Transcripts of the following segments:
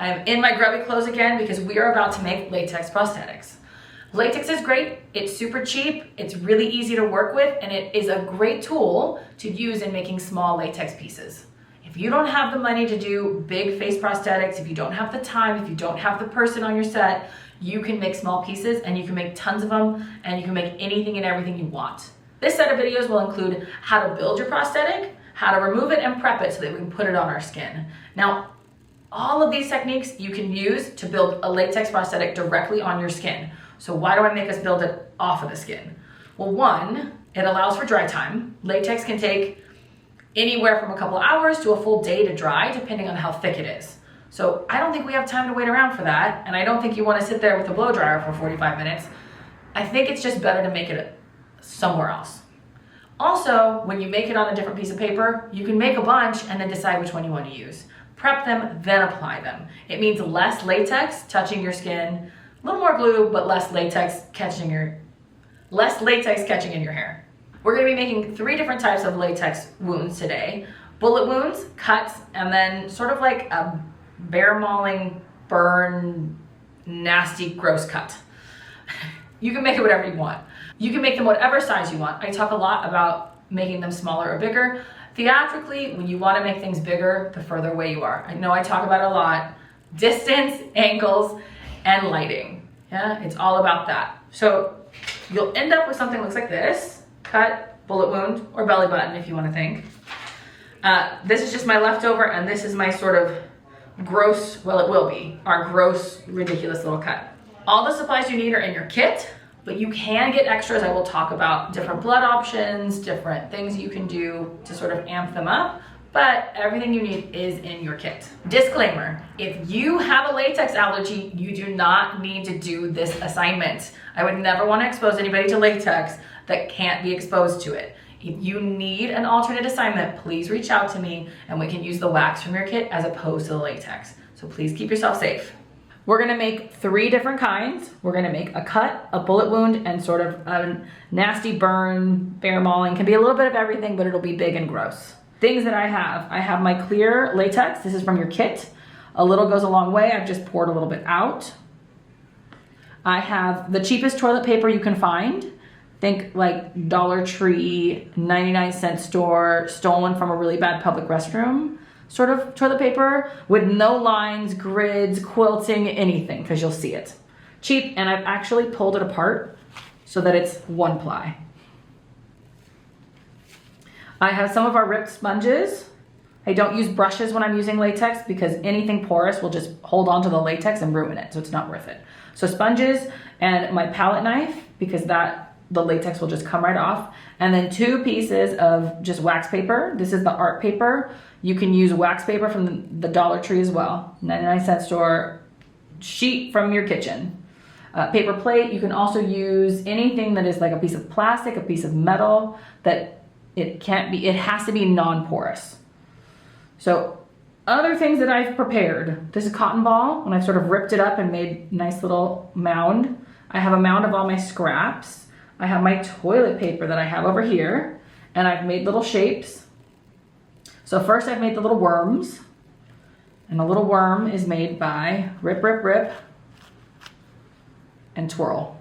I'm in my grubby clothes again because we are about to make latex prosthetics. Latex is great, it's super cheap, it's really easy to work with, and it is a great tool to use in making small latex pieces. If you don't have the money to do big face prosthetics, if you don't have the time, if you don't have the person on your set, you can make small pieces and you can make tons of them and you can make anything and everything you want. This set of videos will include how to build your prosthetic, how to remove it and prep it so that we can put it on our skin. Now, all of these techniques you can use to build a latex prosthetic directly on your skin. So why do I make us build it off of the skin? Well, one, it allows for dry time. Latex can take anywhere from a couple hours to a full day to dry, depending on how thick it is. So I don't think we have time to wait around for that, and I don't think you want to sit there with a blow dryer for 45 minutes. I think it's just better to make it somewhere else. Also, when you make it on a different piece of paper, you can make a bunch and then decide which one you want to use. Prep them, then apply them. It means less latex touching your skin, a little more glue, but less latex catching in your hair. We're gonna be making 3 different types of latex wounds today. Bullet wounds, cuts, and then sort of like a bear mauling, burn, nasty, gross cut. You can make it whatever you want. You can make them whatever size you want. I talk a lot about making them smaller or bigger. Theatrically, when you wanna make things bigger, the further away you are. I know I talk about it a lot. Distance, angles, and lighting. Yeah, it's all about that. So you'll end up with something that looks like this: cut, bullet wound, or belly button if you want to think. This is just my leftover, and this is my sort of gross, well, it will be, our gross, ridiculous little cut. All the supplies you need are in your kit, but you can get extras. I will talk about different blood options, different things you can do to sort of amp them up, but everything you need is in your kit. Disclaimer, if you have a latex allergy, you do not need to do this assignment. I would never want to expose anybody to latex that can't be exposed to it. If you need an alternate assignment, please reach out to me and we can use the wax from your kit as opposed to the latex. So please keep yourself safe. We're gonna make 3 different kinds. We're gonna make a cut, a bullet wound, and sort of a nasty burn, bear mauling. Can be a little bit of everything, but it'll be big and gross. Things that I have my clear latex. This is from your kit. A little goes a long way. I've just poured a little bit out. I have the cheapest toilet paper you can find. Think like Dollar Tree, 99-cent store, stolen from a really bad public restroom sort of toilet paper with no lines, grids, quilting, anything, because you'll see it. Cheap, and I've actually pulled it apart so that it's 1 ply. I have some of our ripped sponges. I don't use brushes when I'm using latex because anything porous will just hold on to the latex and ruin it, so it's not worth it. So sponges and my palette knife, because the latex will just come right off. And then 2 pieces of just wax paper. This is the art paper. You can use wax paper from the Dollar Tree as well. 99-cent store, sheet from your kitchen. Paper plate, you can also use anything that is like a piece of plastic, a piece of metal, that it has to be non-porous. So other things that I've prepared. This is cotton ball, and I've sort of ripped it up and made a nice little mound. I have a mound of all my scraps. I have my toilet paper that I have over here, and I've made little shapes. So first I've made the little worms, and a little worm is made by rip, rip, rip, and twirl.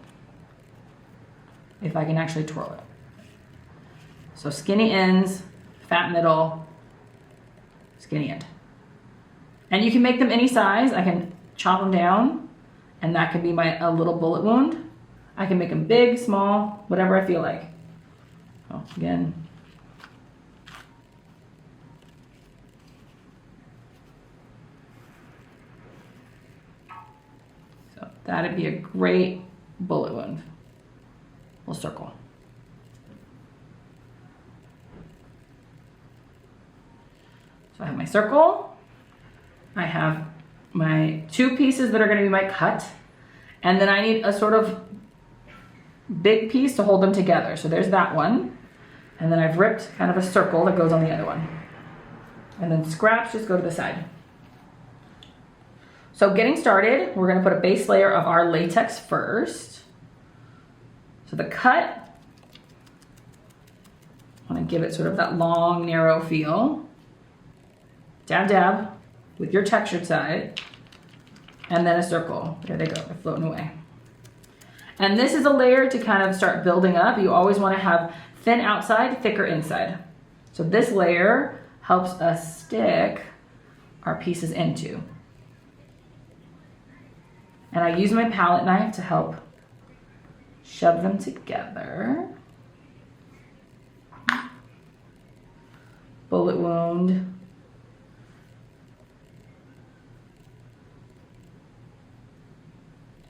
If I can actually twirl it. So skinny ends, fat middle, skinny end. And you can make them any size. I can chop them down, and that could be a little bullet wound. I can make them big, small, whatever I feel like. Oh, again. So that'd be a great bullet wound. We'll circle. So I have my circle. I have my 2 pieces that are gonna be my cut. And then I need a sort of big piece to hold them together. So there's that one. And then I've ripped kind of a circle that goes on the other one. And then scraps just go to the side. So getting started, we're gonna put a base layer of our latex first. So the cut, I wanna give it sort of that long, narrow feel. Dab, dab with your textured side. and then a circle. There they go, they're floating away. And this is a layer to kind of start building up. You always want to have thin outside, thicker inside. So this layer helps us stick our pieces into. And I use my palette knife to help shove them together. Bullet wound.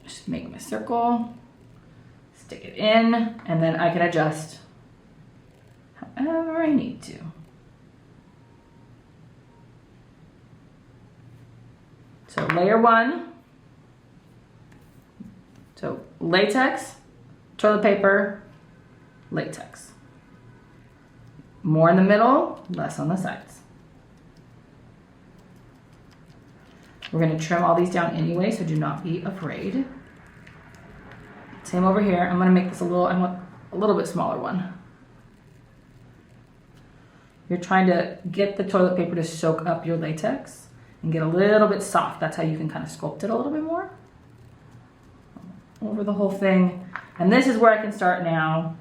Just make my circle, stick it in, and then I can adjust however I need to. So layer one. So latex, toilet paper, latex. More in the middle, less on the sides. We're going to trim all these down anyway, so do not be afraid. Same over here. I'm going to make this I want a little bit smaller one. You're trying to get the toilet paper to soak up your latex and get a little bit soft. That's how you can kind of sculpt it a little bit more over the whole thing. And this is where I can start now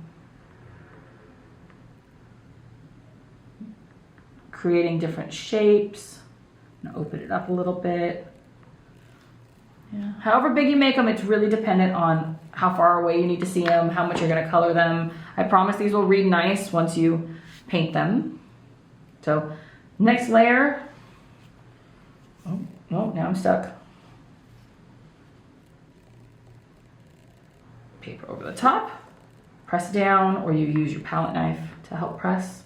creating different shapes. I'm gonna open it up a little bit. Yeah. However big you make them, it's really dependent on how far away you need to see them, how much you're gonna color them. I promise these will read nice once you paint them. So next layer. Oh, no, now I'm stuck. Paper over the top, press down, or you use your palette knife to help press.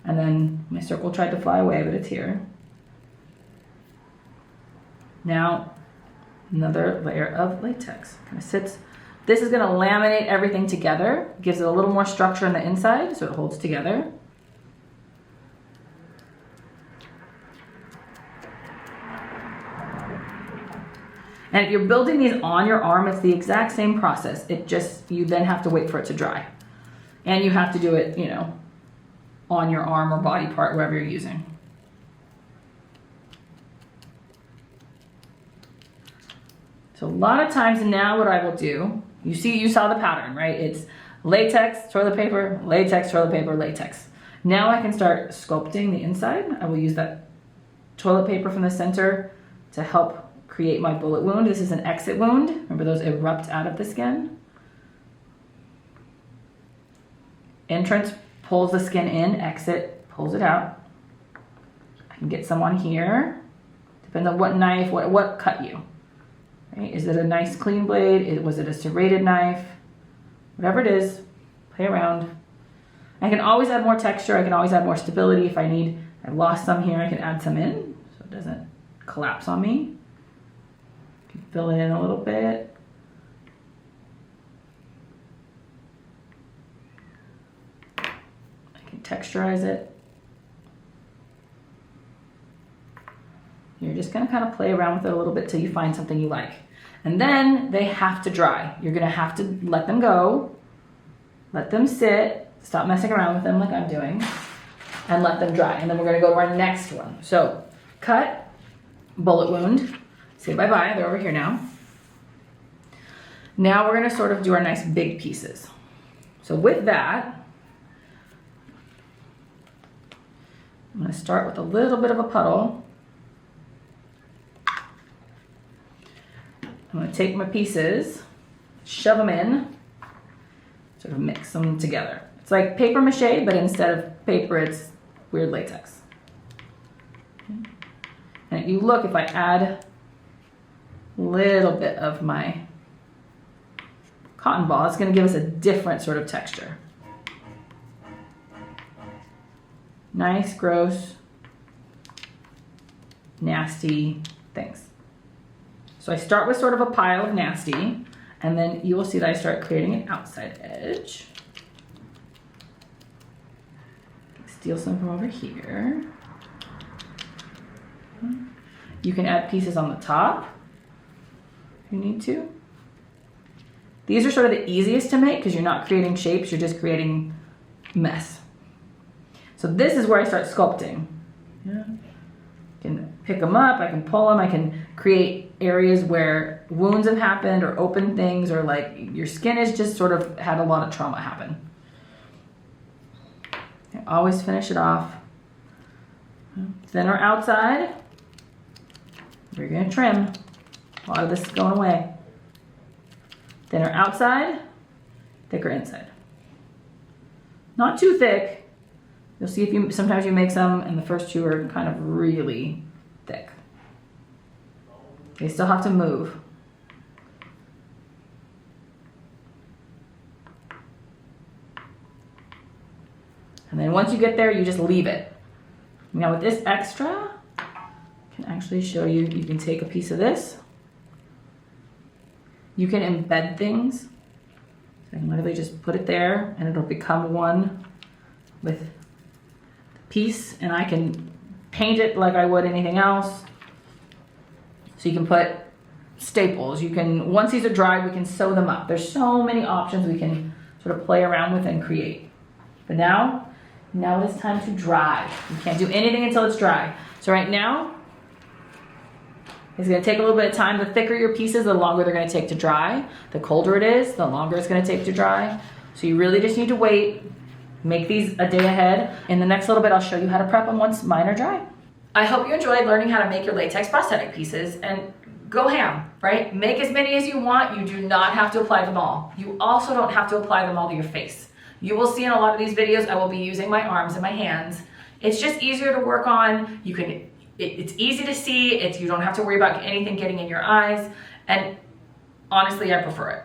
And then my circle tried to fly away, but it's here. Now, another layer of latex. Kind of sits. This is gonna laminate everything together, gives it a little more structure on the inside so it holds together. And if you're building these on your arm, it's the exact same process. It just, you then have to wait for it to dry. And you have to do it, you know, on your arm or body part, wherever you're using. So a lot of times now what I will do, you saw the pattern, right? It's latex, toilet paper, latex, toilet paper, latex. Now I can start sculpting the inside. I will use that toilet paper from the center to help create my bullet wound. This is an exit wound. Remember, those erupt out of the skin. Entrance pulls the skin in, exit pulls it out. I can get some on here. Depends on what knife, what cut you. Right? Is it a nice clean blade? Was it a serrated knife? Whatever it is, play around. I can always add more texture. I can always add more stability if I need. I lost some here, I can add some in so it doesn't collapse on me. Fill it in a little bit. I can texturize it. You're just gonna kind of play around with it a little bit till you find something you like. And then they have to dry. You're gonna have to let them go, let them sit, stop messing around with them like I'm doing, and let them dry. And then we're gonna go to our next one. So, cut, bullet wound, say bye-bye, they're over here now. Now we're gonna sort of do our nice big pieces. So with that, I'm gonna start with a little bit of a puddle. I'm gonna take my pieces, shove them in, sort of mix them together. It's like paper mache, but instead of paper, it's weird latex. And if you look, if I add a little bit of my cotton ball, it's going to give us a different sort of texture. Nice, gross, nasty things. So I start with sort of a pile of nasty, and then you will see that I start creating an outside edge. Steal some from over here. You can add pieces on the top if you need to. These are sort of the easiest to make because you're not creating shapes, you're just creating mess. So this is where I start sculpting. Yeah. can pick them up, I can pull them, I can create areas where wounds have happened or open things, or like your skin has just sort of had a lot of trauma happen. Okay, always finish it off. Thinner outside, we're gonna trim. A lot of this is going away. Thinner outside, thicker inside. Not too thick. You'll see if you sometimes you make some and the first two are kind of really thick. They still have to move. And then once you get there, you just leave it. Now with this extra, I can actually show you, you can take a piece of this. You can embed things. So I can literally just put it there and it'll become one with the piece, and I can paint it like I would anything else. So you can put staples. You can, once these are dried, we can sew them up. There's so many options we can sort of play around with and create. But now it is time to dry. You can't do anything until it's dry. So right now, it's gonna take a little bit of time. The thicker your pieces, the longer they're gonna take to dry. The colder it is, the longer it's gonna take to dry. So you really just need to wait. Make these a day ahead. In the next little bit, I'll show you how to prep them once mine are dry. I hope you enjoyed learning how to make your latex prosthetic pieces, and go ham, right? Make as many as you want. You do not have to apply them all. You also don't have to apply them all to your face. You will see in a lot of these videos, I will be using my arms and my hands. It's just easier to work on. You can, it's easy to see. You don't have to worry about anything getting in your eyes. And honestly, I prefer it.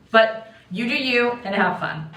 But you do you and have fun.